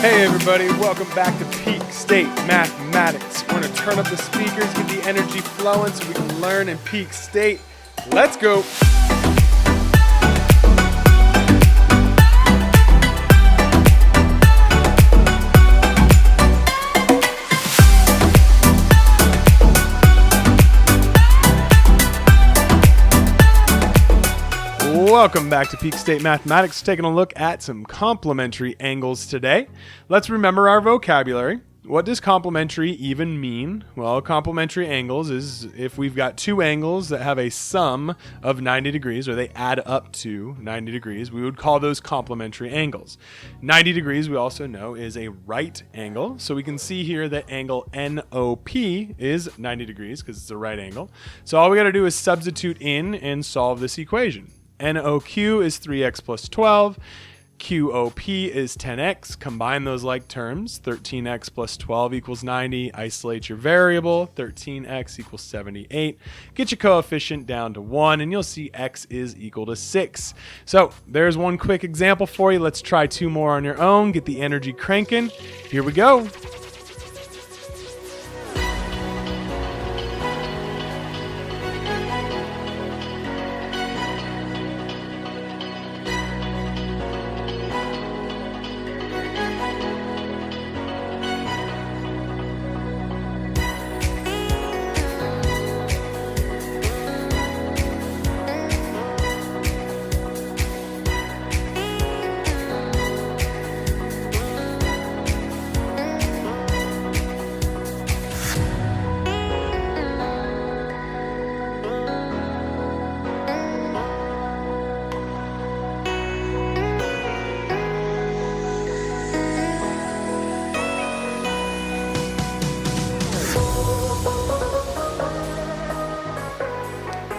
Hey everybody, welcome back to Peak State Mathematics. We're going to turn up the speakers, get the energy flowing so we can learn in peak state. Let's go! Welcome back to Peak State Mathematics, taking a look at some complementary angles today. Let's remember our vocabulary. What does complementary even mean? Well, complementary angles is if we've got two angles that have a sum of 90 degrees, or they add up to 90 degrees, we would call those complementary angles. 90 degrees, we also know, is a right angle. So we can see here that angle NOP is 90 degrees because it's a right angle. So all we got to do is substitute in and solve this equation. NOQ is 3x plus 12. QOP is 10x. Combine those like terms. 13x plus 12 equals 90. Isolate your variable. 13x equals 78. Get your coefficient down to 1, and you'll see x is equal to 6. So there's one quick example for you. Let's try two more on your own. Get the energy cranking. Here we go.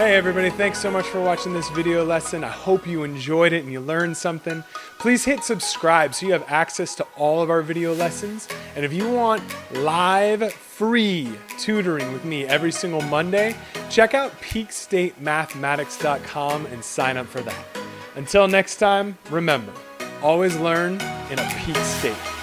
Hey everybody, thanks so much for watching this video lesson. I hope you enjoyed it and you learned something. Please hit subscribe so you have access to all of our video lessons. And if you want live, free tutoring with me every single Monday, check out peakstatemathematics.com and sign up for that. Until next time, remember, always learn in a peak state.